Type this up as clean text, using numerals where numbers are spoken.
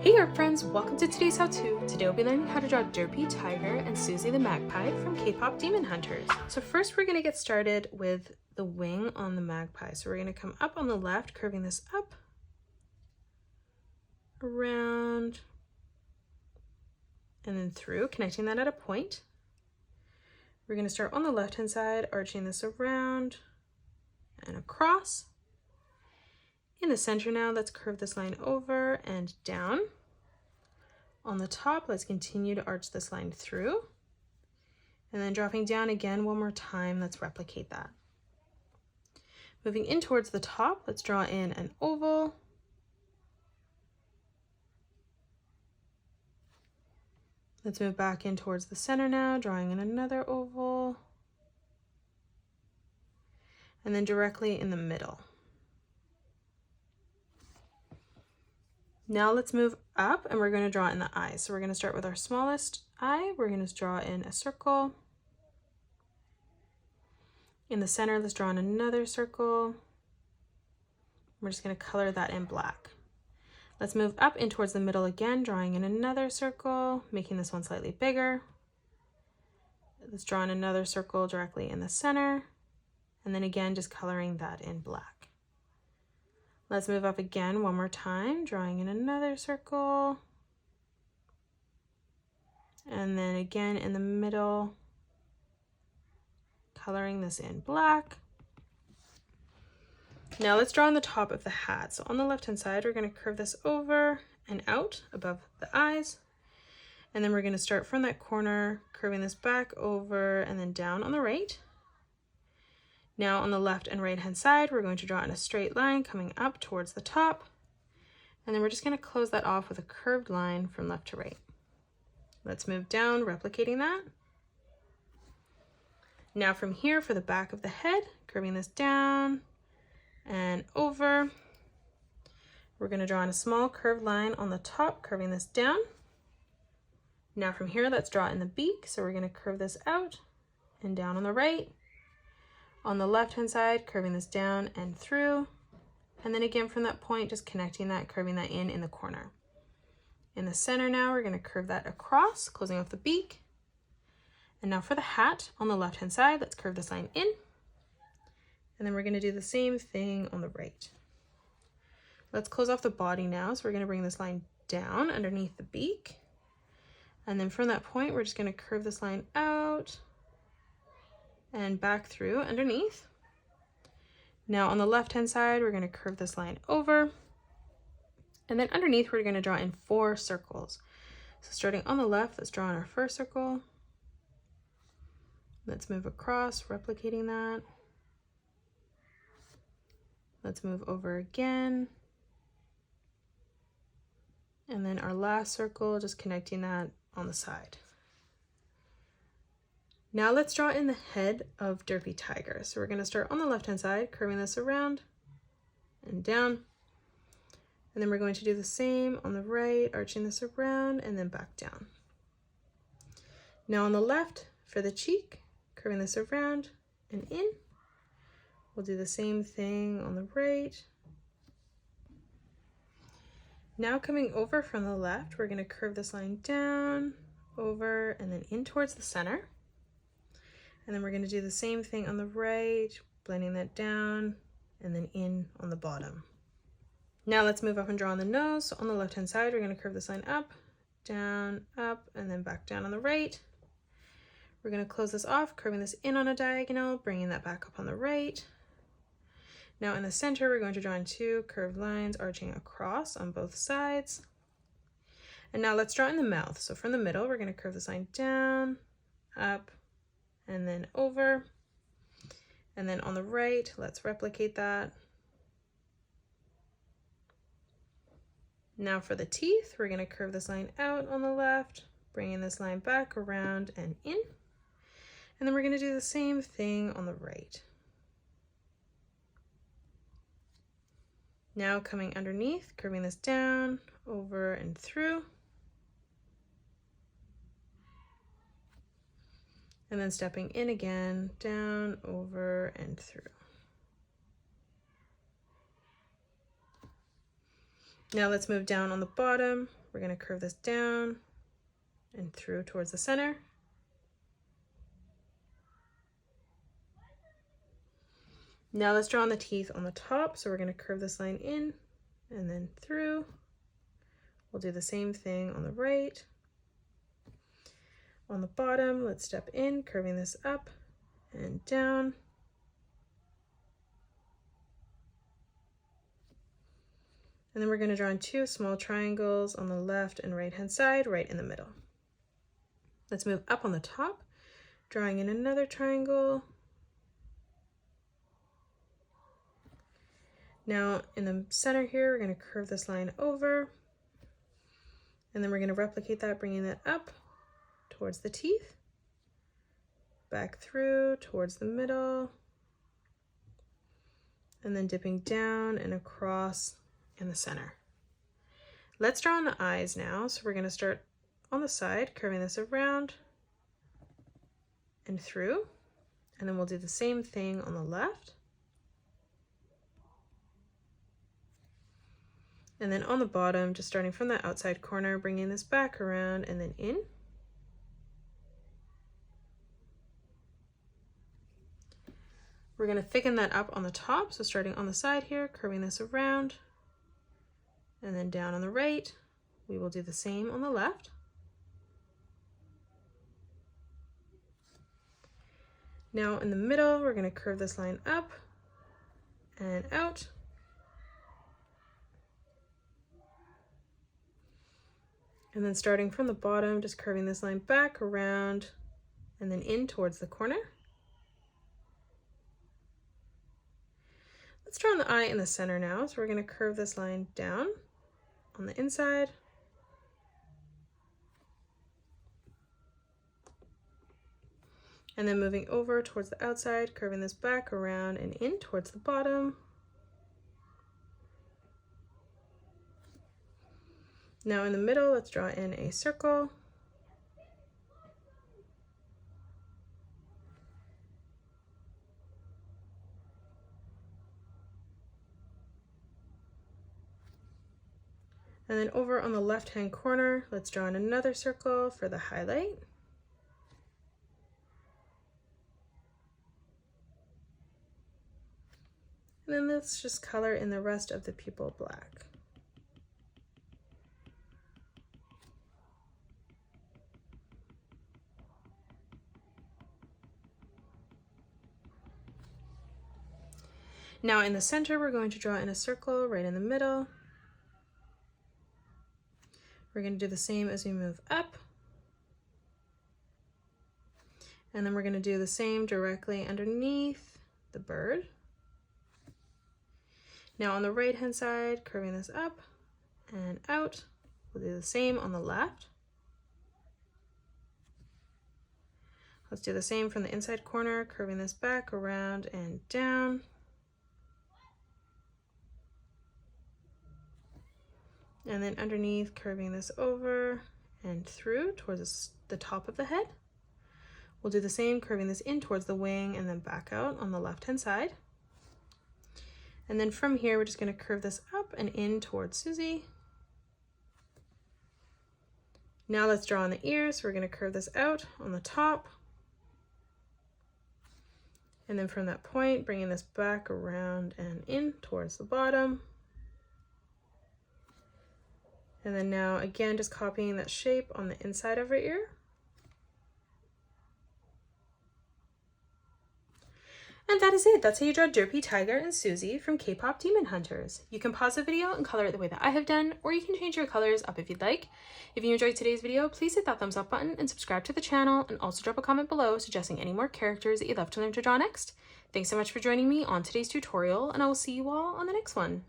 Hey art friends, welcome to today's how-to. Today we'll be learning how to draw Derpy Tiger and Sussie the Magpie from K-pop Demon Hunters. So first we're going to get started with the wing on the magpie. So we're going to come up on the left, curving this up, around, and then through, connecting that at a point. We're going to start on the left-hand side, arching this around and across. In the center now, let's curve this line over and down. On the top, let's continue to arch this line through. And then dropping down again one more time, let's replicate that. Moving in towards the top, let's draw in an oval. Let's move back in towards the center now, drawing in another oval. And then directly in the middle. Now let's move up and we're going to draw in the eyes. So we're going to start with our smallest eye. We're going to draw in a circle. In the center, let's draw in another circle. We're just going to color that in black. Let's move up in towards the middle again, drawing in another circle, making this one slightly bigger. Let's draw in another circle directly in the center. And then again, just coloring that in black. Let's move up again one more time, drawing in another circle. And then again in the middle, coloring this in black. Now let's draw on the top of the hat. So on the left-hand side, we're going to curve this over and out above the eyes. And then we're going to start from that corner, curving this back over and then down on the right. Now on the left and right hand side, we're going to draw in a straight line coming up towards the top. And then we're just going to close that off with a curved line from left to right. Let's move down, replicating that. Now from here for the back of the head, curving this down and over. We're going to draw in a small curved line on the top, curving this down. Now from here, let's draw in the beak. So we're going to curve this out and down on the right. On the left-hand side, curving this down and through. And then again from that point, just connecting that, curving that in the corner. In the center now, we're going to curve that across, closing off the beak. And now for the hat, on the left-hand side, let's curve this line in. And then we're going to do the same thing on the right. Let's close off the body now. So we're going to bring this line down underneath the beak. And then from that point, we're just going to curve this line out and back through underneath. Now on the left-hand side, we're going to curve this line over. And then underneath, we're going to draw in 4 circles. So starting on the left, let's draw in our first circle. Let's move across, replicating that. Let's move over again. And then our last circle, just connecting that on the side. Now let's draw in the head of Derpy Tiger. So we're going to start on the left-hand side, curving this around and down. And then we're going to do the same on the right, arching this around and then back down. Now on the left, for the cheek, curving this around and in. We'll do the same thing on the right. Now coming over from the left, we're going to curve this line down, over, and then in towards the center. And then we're going to do the same thing on the right, blending that down and then in on the bottom. Now let's move up and draw on the nose. So on the left-hand side, we're going to curve this line up, and then back down on the right. We're going to close this off, curving this in on a diagonal, bringing that back up on the right. Now in the center, we're going to draw in 2 curved lines, arching across on both sides. And now let's draw in the mouth. So from the middle, we're going to curve this line down, up, and then over. And then on the right, let's replicate that. Now for the teeth, we're going to curve this line out on the left, bringing this line back around and in. And then we're going to do the same thing on the right. Now coming underneath, curving this down, over and through. And then stepping in again, down, over, and through. Now let's move down on the bottom. we're going to curve this down and through towards the center. Now let's draw on the teeth on the top. So we're going to curve this line in and then through. We'll do the same thing on the right. On the bottom, let's step in, curving this up and down. And then we're going to draw in 2 small triangles on the left and right hand side, right in the middle. Let's move up on the top, drawing in another triangle. Now in the center here, we're going to curve this line over, and then we're going to replicate that, bringing that up towards the teeth, back through towards the middle, and then dipping down and across in the center. Let's draw on the eyes now. So we're going to start on the side, curving this around and through, and then we'll do the same thing on the left. And then on the bottom, just starting from the outside corner, bringing this back around and then in. We're going to thicken that up on the top. So starting on the side here, curving this around and then down on the right. We will do the same on the left. Now in the middle, we're going to curve this line up and out. And then starting from the bottom, just curving this line back around and then in towards the corner. Let's draw on the eye in the center now. So we're going to curve this line down on the inside. And then moving over towards the outside, curving this back around and in towards the bottom. Now in the middle, let's draw in a circle. And then over on the left-hand corner, let's draw in another circle for the highlight. And then let's just color in the rest of the pupil black. Now in the center, we're going to draw in a circle right in the middle. We're going to do the same as we move up. And then we're going to do the same directly underneath the bird. Now on the right hand side, curving this up and out. We'll do the same on the left. Let's do the same from the inside corner, curving this back around and down. And then underneath, curving this over and through towards the top of the head. We'll do the same, curving this in towards the wing and then back out on the left-hand side. And then from here, we're just going to curve this up and in towards Susie. Now let's draw on the ears. We're going to curve this out on the top. And then from that point, bringing this back around and in towards the bottom. And then now again, just copying that shape on the inside of her ear. And that is it. That's how you draw Derpy, Tiger, and Susie from K-Pop Demon Hunters. You can pause the video and color it the way that I have done, or you can change your colors up if you'd like. If you enjoyed today's video, please hit that thumbs up button and subscribe to the channel, and also drop a comment below suggesting any more characters that you'd love to learn to draw next. Thanks so much for joining me on today's tutorial, and I will see you all on the next one.